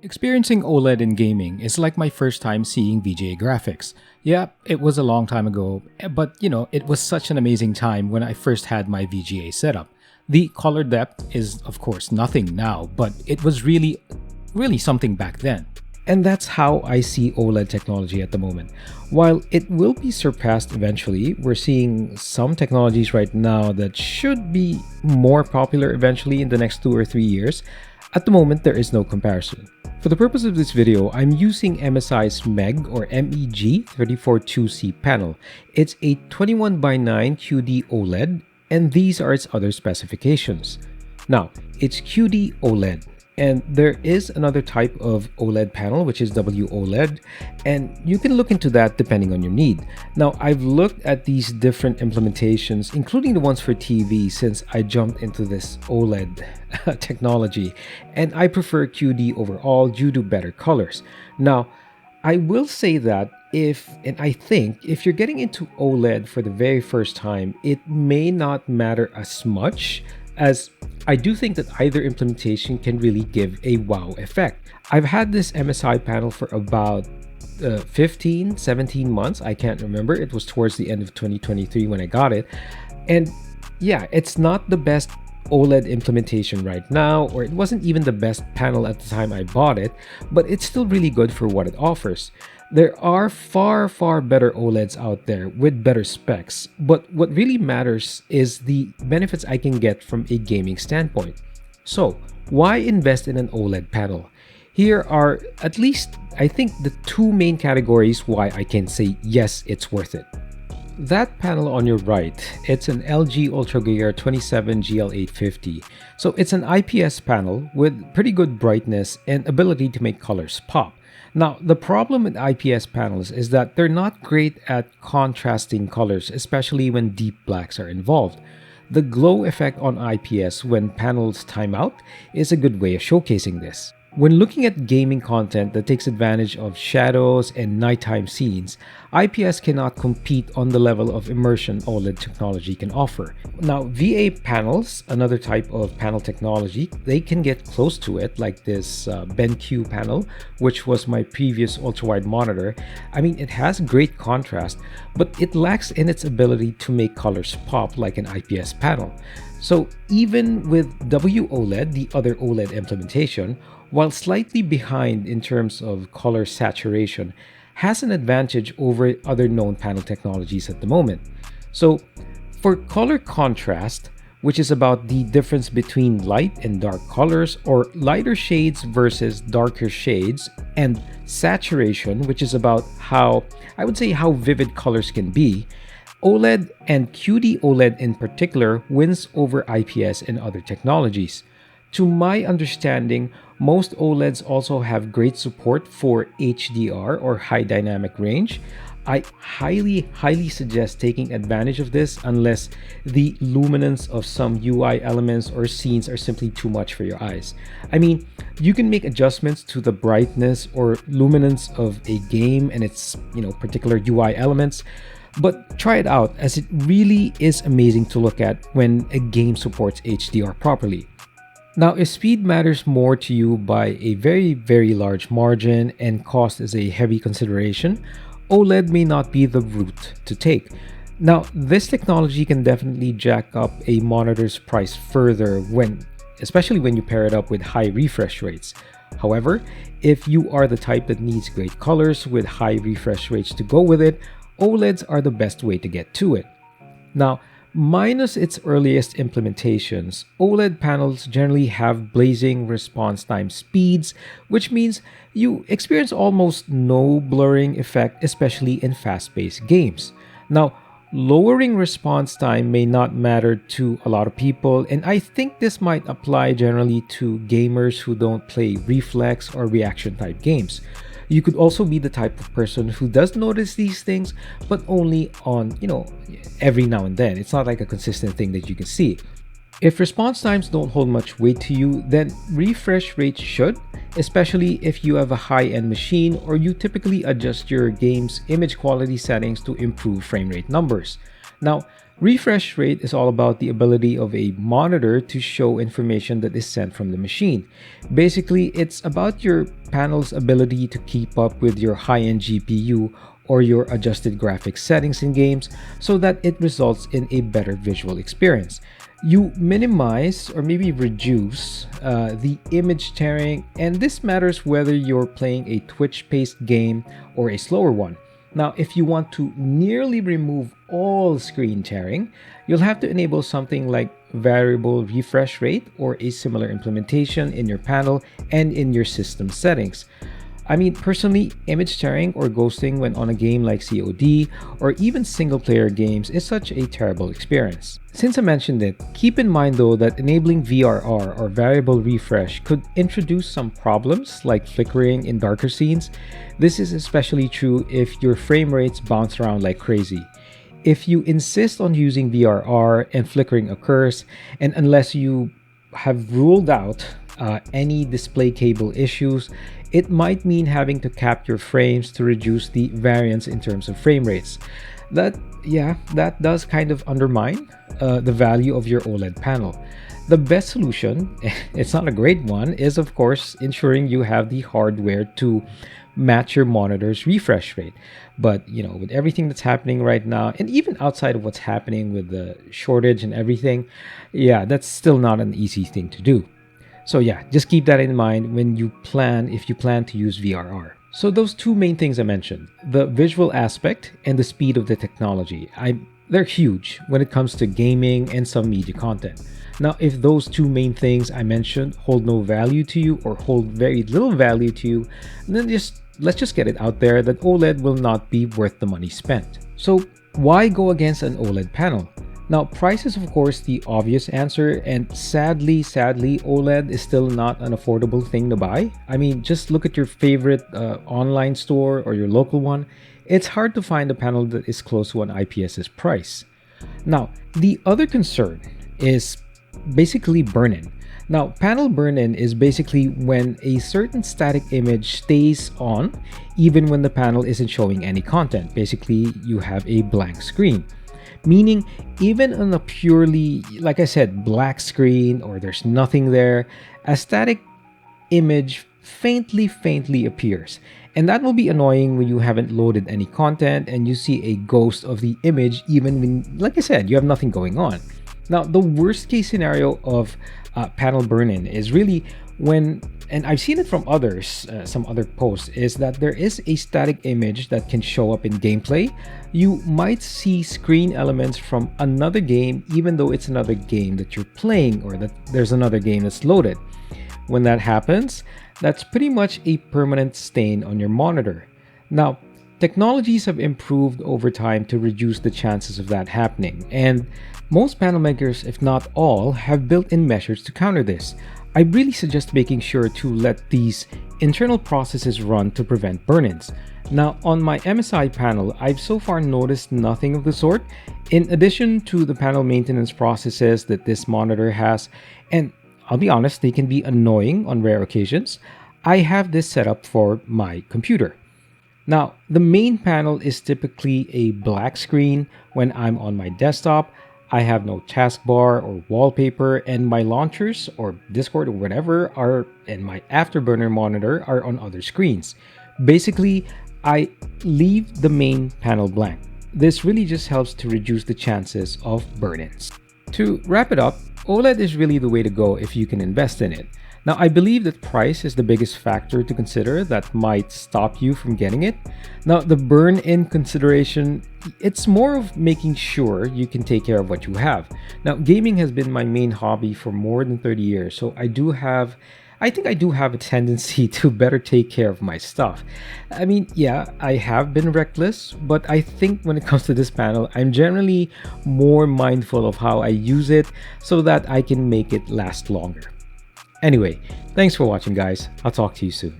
Experiencing OLED in gaming is like my first time seeing VGA graphics. Yeah, it was a long time ago, but it was such an amazing time when I first had my VGA setup. The color depth is, of course, nothing now, but it was really something back then. And that's how I see OLED technology at the moment. While it will be surpassed eventually, we're seeing some technologies right now that should be more popular eventually in the next 2 or 3 years. At the moment, there is no comparison. For the purpose of this video, I'm using MSI's MEG or MEG342C panel. It's a 21:9 QD OLED, and these are its other specifications. Now, it's QD OLED, and there is another type of OLED panel, which is WOLED, and you can look into that depending on your need. Now, I've looked at these different implementations, including the ones for TV, since I jumped into this OLED technology, and I prefer QD overall due to better colors. Now, I will say that I think if you're getting into OLED for the very first time, it may not matter as much, as I do think that either implementation can really give a wow effect. I've had this MSI panel for about 15, 17 months. I can't remember. It was towards the end of 2023 when I got it. And yeah, it's not the best OLED implementation right now, or it wasn't even the best panel at the time I bought it, but it's still really good for what it offers. There are far better OLEDs out there with better specs, but what really matters is the benefits I can get from a gaming standpoint. So, why invest in an OLED panel? Here are at least, I think, the two main categories why I can say yes, it's worth it. That panel on your right, it's an LG UltraGear 27 GL850. So it's an IPS panel with pretty good brightness and ability to make colors pop. Now, the problem with IPS panels is that they're not great at contrasting colors, especially when deep blacks are involved. The glow effect on IPS when panels time out is a good way of showcasing this. When looking at gaming content that takes advantage of shadows and nighttime scenes, IPS cannot compete on the level of immersion OLED technology can offer. Now, VA panels, another type of panel technology, they can get close to it, like this BenQ panel, which was my previous ultra-wide monitor. I mean, it has great contrast, but it lacks in its ability to make colors pop like an IPS panel. So even with WOLED, the other OLED implementation, while slightly behind in terms of color saturation, has an advantage over other known panel technologies at the moment. So for color contrast, which is about the difference between light and dark colors, or lighter shades versus darker shades, and saturation, which is about how vivid colors can be, OLED and QD OLED in particular wins over IPS and other technologies. To my understanding, most OLEDs also have great support for HDR or high dynamic range. I highly suggest taking advantage of this unless the luminance of some UI elements or scenes are simply too much for your eyes. I mean, you can make adjustments to the brightness or luminance of a game and its, particular UI elements, but try it out, as it really is amazing to look at when a game supports HDR properly. Now, if speed matters more to you by a very large margin and cost is a heavy consideration, OLED may not be the route to take. Now, this technology can definitely jack up a monitor's price further especially when you pair it up with high refresh rates. However, if you are the type that needs great colors with high refresh rates to go with it, OLEDs are the best way to get to it. Now, minus its earliest implementations, OLED panels generally have blazing response time speeds, which means you experience almost no blurring effect, especially in fast-paced games. Now, lowering response time may not matter to a lot of people, and I think this might apply generally to gamers who don't play reflex or reaction type games. You could also be the type of person who does notice these things, but only on, every now and then. It's not like a consistent thing that you can see. If response times don't hold much weight to you, then refresh rates should, especially if you have a high-end machine or you typically adjust your game's image quality settings to improve frame rate numbers. Now, Refresh rate is all about the ability of a monitor to show information that is sent from the machine. Basically, it's about your panel's ability to keep up with your high-end GPU or your adjusted graphics settings in games so that it results in a better visual experience. You minimize or maybe reduce the image tearing, and this matters whether you're playing a Twitch-paced game or a slower one. Now, if you want to nearly remove all screen tearing, you'll have to enable something like variable refresh rate or a similar implementation in your panel and in your system settings. I mean, personally, image tearing or ghosting when on a game like COD or even single-player games is such a terrible experience. Since I mentioned it, keep in mind though that enabling VRR or variable refresh could introduce some problems like flickering in darker scenes. This is especially true if your frame rates bounce around like crazy. If you insist on using VRR and flickering occurs, and unless you have ruled out any display cable issues, it might mean having to cap your frames to reduce the variance in terms of frame rates. That does kind of undermine the value of your OLED panel. The best solution, it's not a great one, is of course ensuring you have the hardware to match your monitor's refresh rate. But with everything that's happening right now, and even outside of what's happening with the shortage and everything, that's still not an easy thing to do. So just keep that in mind when if you plan to use VRR. So those two main things I mentioned, the visual aspect and the speed of the technology, they're huge when it comes to gaming and some media content. Now, if those two main things I mentioned hold no value to you or hold very little value to you, then let's just get it out there that OLED will not be worth the money spent. So why go against an OLED panel? Now, price is of course the obvious answer, and sadly, OLED is still not an affordable thing to buy. I mean, just look at your favorite online store or your local one. It's hard to find a panel that is close to an IPS's price. Now, the other concern is basically burn-in. Now, panel burn-in is basically when a certain static image stays on even when the panel isn't showing any content. Basically, you have a blank screen. Meaning, even on a purely, like I said, black screen or there's nothing there, a static image faintly appears. And that will be annoying when you haven't loaded any content and you see a ghost of the image even when, like I said, you have nothing going on. Now, the worst case scenario of panel burn-in is really when, and I've seen it from others, some other posts, is that there is a static image that can show up in gameplay. You might see screen elements from another game, even though it's another game that you're playing or that there's another game that's loaded. When that happens, that's pretty much a permanent stain on your monitor. Now, technologies have improved over time to reduce the chances of that happening, and most panel makers, if not all, have built-in measures to counter this. I really suggest making sure to let these internal processes run to prevent burn-ins. Now, on my MSI panel, I've so far noticed nothing of the sort. In addition to the panel maintenance processes that this monitor has, and I'll be honest, they can be annoying on rare occasions, I have this set up for my computer. Now, the main panel is typically a black screen when I'm on my desktop. I have no taskbar or wallpaper, and my launchers or Discord or whatever and my Afterburner monitor are on other screens. Basically, I leave the main panel blank. This really just helps to reduce the chances of burn-ins. To wrap it up, OLED is really the way to go if you can invest in it. Now, I believe that price is the biggest factor to consider that might stop you from getting it. Now, the burn-in consideration, it's more of making sure you can take care of what you have. Now, gaming has been my main hobby for more than 30 years, so I think I do have a tendency to better take care of my stuff. I mean, I have been reckless, but I think when it comes to this panel, I'm generally more mindful of how I use it so that I can make it last longer. Anyway, thanks for watching, guys. I'll talk to you soon.